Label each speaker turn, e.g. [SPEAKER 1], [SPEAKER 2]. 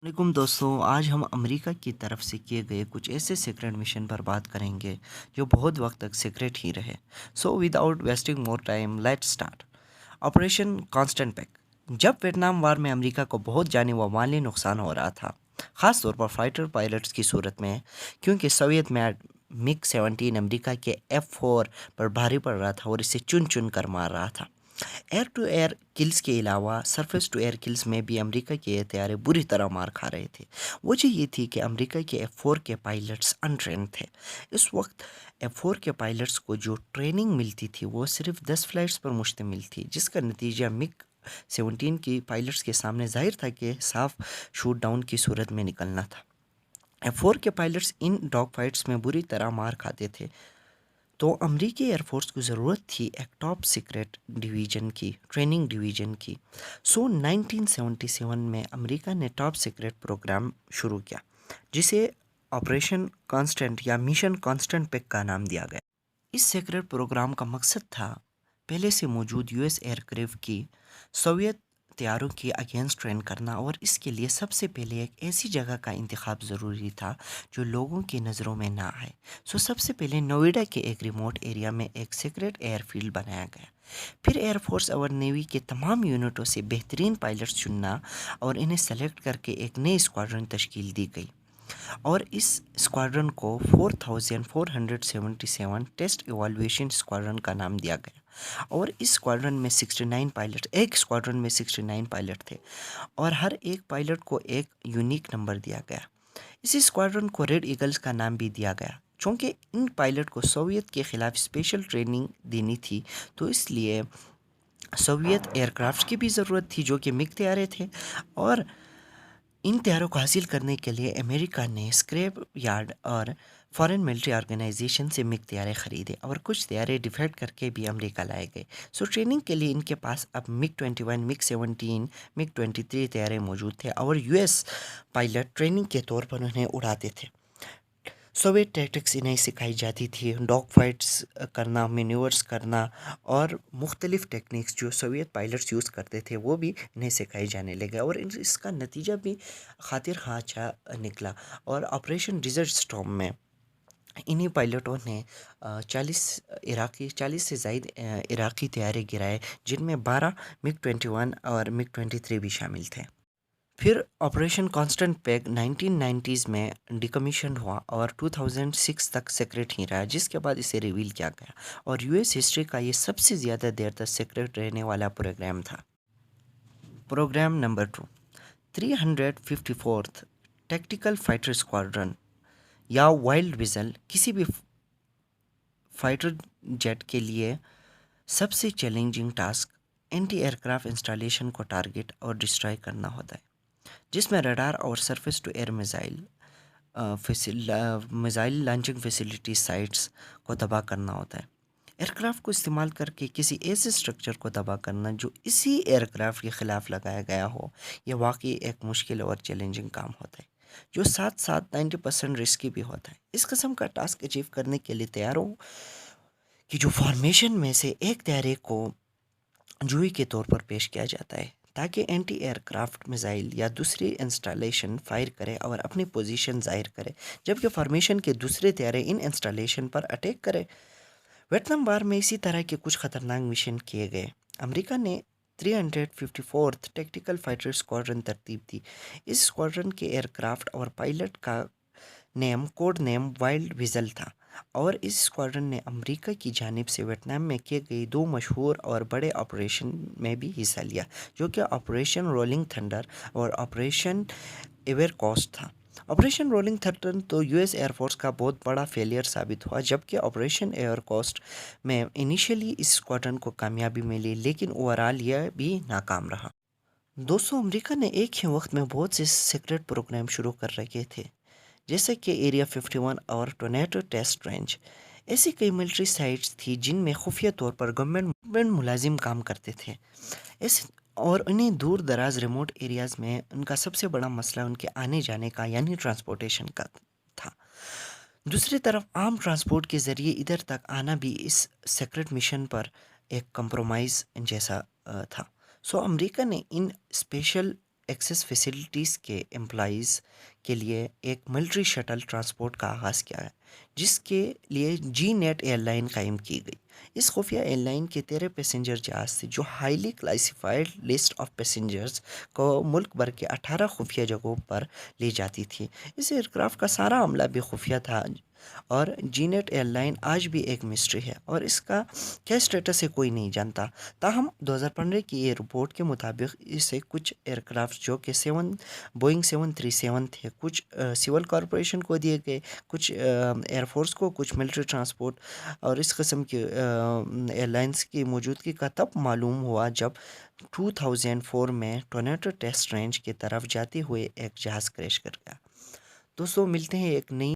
[SPEAKER 1] वालेकुम दोस्तों, आज हम अमेरिका की तरफ से किए गए कुछ ऐसे सीक्रेट मिशन पर बात करेंगे जो बहुत वक्त तक सीक्रेट ही रहे। So without wasting more time let's start. Operation constant pack. जब वियतनाम वार में अमेरिका को बहुत जाने व माली नुकसान हो रहा था, ख़ास तौर पर फाइटर पायलट्स की सूरत में, क्योंकि सोवियत में मिग 17 अमेरिका के F4 पर भारी पड़ रहा था और इसे चुन चुन कर मार रहा था। एयर टू एयर किल्स के अलावा सरफेस टू एयर किल्स में भी अमेरिका के ये तैयारे बुरी तरह मार खा रहे थे। वजह ये थी कि अमेरिका के F4 के पायलट्स अनट्रेंड थे। इस वक्त F4 के पायलट्स को जो ट्रेनिंग मिलती थी वो सिर्फ 10 फ्लाइट्स पर मुश्तमिल थी, जिसका नतीजा मिग 17 की पायलट्स के सामने जाहिर था कि साफ शूट डाउन की सूरत में निकलना था। F4 के पायलट्स इन डॉग फाइट्स में बुरी तरह मार खाते थे, तो अमरीकी एयरफोर्स को ज़रूरत थी एक टॉप सीक्रेट डिवीज़न की, ट्रेनिंग डिवीज़न की। सो 1977 में अमेरिका ने टॉप सीक्रेट प्रोग्राम शुरू किया, जिसे ऑपरेशन कांस्टेंट या मिशन कांस्टेंट पिक का नाम दिया गया। इस सीक्रेट प्रोग्राम का मकसद था पहले से मौजूद यूएस एयरक्राफ्ट की सोवियत तैयारों के अगेंस्ट ट्रेन करना, और इसके लिए सबसे पहले एक ऐसी जगह का इंतखाब ज़रूरी था जो लोगों की नज़रों में ना आए। सबसे पहले नोएडा के एक रिमोट एरिया में एक सीक्रेट एयरफील्ड बनाया गया। फिर एयरफोर्स और नेवी के तमाम यूनिटों से बेहतरीन पायलट्स चुनना और इन्हें सेलेक्ट करके एक नई स्क्वाड्रन तश्कील दी गई, और इस स्क्वाड्रन को 4477 टेस्ट इवैल्यूएशन स्क्वाड्रन का नाम दिया गया। और इस स्क्वाड्रन में 69 पायलट, एक स्क्वाड्रन में 69 पायलट थे, और हर एक पायलट को एक यूनिक नंबर दिया गया। इसी स्क्वाड्रन को रेड ईगल्स का नाम भी दिया गया, चूँकि इन पायलट को सोवियत के ख़िलाफ़ स्पेशल ट्रेनिंग देनी थी, तो इसलिए सोवियत एयरक्राफ्ट की भी ज़रूरत थी जो कि मिग तैयारे थे। और इन तैयारों को हासिल करने के लिए अमेरिका ने स्क्रैप यार्ड और फॉरेन मिलिट्री ऑर्गेनाइजेशन से मिग तैयारे ख़रीदे, और कुछ तैयारे डिफेक्ट करके भी अमेरिका लाए गए। ट्रेनिंग के लिए इनके पास अब मिग 21, मिग 17, मिग 23 तैयारे मौजूद थे, और यूएस पायलट ट्रेनिंग के तौर पर उन्हें उड़ाते थे। सोवियत टैक्टिक्स इन्हें सिखाई जाती थी, डॉग फाइट्स करना, मेन्यूवर्स करना, और मुख्तलिफ टेक्निक्स जो सोवियत पायलट्स यूज़ करते थे वो भी इन्हें सिखाई जाने लगे, और इसका नतीजा भी खातिर ख़ां अच्छा निकला। और ऑपरेशन डिज़र्ट स्टॉर्म में इन्हीं पायलटों ने 40 से ज़ायद इराक़ी तैयारे गिराए, जिनमें 12 मिग 21 और मिग 23 भी शामिल थे। फिर ऑपरेशन कांस्टेंट पैक 1990s में डिकमीशन हुआ और 2006 तक सीक्रेट ही रहा, जिसके बाद इसे रिवील किया गया, और यूएस हिस्ट्री का ये सबसे ज़्यादा देर तक सीक्रेट रहने वाला प्रोग्राम था। Programme number 2, 354th tactical fighter squadron या वाइल्ड विजल किसी भी फाइटर जेट के लिए सबसे challenging task anti aircraft installation को टारगेट और डिस्ट्रॉय करना होता है, जिसमें रडार और surface to air missile launching facility sites को तबाह करना होता है। एयरक्राफ्ट को इस्तेमाल करके किसी ऐसे स्ट्रक्चर को तबाह करना जो इसी एयरक्राफ्ट के ख़िलाफ़ लगाया गया हो, यह वाकई एक मुश्किल और चैलेंजिंग काम होता है, जो साथ साथ 90% रिस्की भी होता है। इस किस्म का टास्क अचीव करने के लिए तैयारों की जो फॉर्मेशन में से एक तैयारे को जुई के तौर पर पेश किया जाता है, ताकि एंटी एयरक्राफ्ट मिसाइल या दूसरी इंस्टॉलेशन फायर करे और अपनी पोजीशन जाहिर करे, जबकि फॉर्मेशन के दूसरे तैयारे इन इंस्टॉलेशन पर अटैक करे। वियतनाम वार में इसी तरह के कुछ खतरनाक मिशन किए गए। अमेरिका ने 354th टैक्टिकल फाइटर स्क्वाड्रन तरतीब दी। इस स्क्वाड्रन के एयरक्राफ्ट और पायलट का कोड नेम वाइल्ड विजल था, और इस स्क्वाड्रन ने अमेरिका की जानिब से वियतनाम में किए गए दो मशहूर और बड़े ऑपरेशन में भी हिस्सा लिया, जो कि ऑपरेशन रोलिंग थंडर और ऑपरेशन एवर कोस्ट था। ऑपरेशन रोलिंग थंडर तो यूएस एयरफोर्स का बहुत बड़ा फेलियर साबित हुआ, जबकि ऑपरेशन एयर कोस्ट में इनिशियली इस स्क्वाड्रन को कामयाबी मिली, लेकिन ओवरऑल यह भी नाकाम रहा। दोस्तों, अमेरिका ने एक ही वक्त में बहुत से सीक्रेट प्रोग्राम शुरू कर रखे थे, जैसे कि एरिया 51 और टोर्नेडो टेस्ट रेंज। ऐसी कई मिलिट्री साइट्स थी जिनमें खुफिया तौर पर गवर्नमेंट मुलाजिम काम करते थे। ऐसे और उन्हें दूर दराज रिमोट एरियाज़ में उनका सबसे बड़ा मसला उनके आने जाने का, यानी ट्रांसपोर्टेशन का था। दूसरी तरफ आम ट्रांसपोर्ट के ज़रिए इधर तक आना भी इस सीक्रेट मिशन पर एक कंप्रोमाइज़ जैसा था। अमेरिका ने इन स्पेशल ایکسیس فیسلٹیز کے امپلائیز کے لیے ایک ملٹری شٹل ٹرانسپورٹ کا آغاز کیا ہے، جس کے لیے جی نیٹ ایئر لائن قائم کی گئی۔ اس خفیہ ایئر لائن کے 13 پیسنجر جہاز تھے جو highly classified list of passengers کو ملک بھر کے 18 خفیہ جگہوں پر لے جاتی تھی۔ اس ایئرکرافٹ کا سارا عملہ بھی خفیہ تھا، اور جی نیٹ ایئر لائن آج بھی ایک مسٹری ہے اور اس کا کیا اسٹیٹس ہے کوئی نہیں جانتا۔ تاہم 2015 کی یہ رپورٹ کے مطابق اسے کچھ ایئرکرافٹ جو کہ بوئنگ 737 تھے، کچھ سول کارپوریشن کو دیے گئے، کچھ ایئر فورس کو، کچھ ملٹری ٹرانسپورٹ، اور اس قسم کے ایئر لائنس کی موجودگی کا تب معلوم ہوا جب 2004 میں ٹورنٹو ٹیسٹ رینج کی طرف جاتے ہوئے ایک جہاز کریش کر گیا۔ دوستوں، ملتے ہیں ایک نئی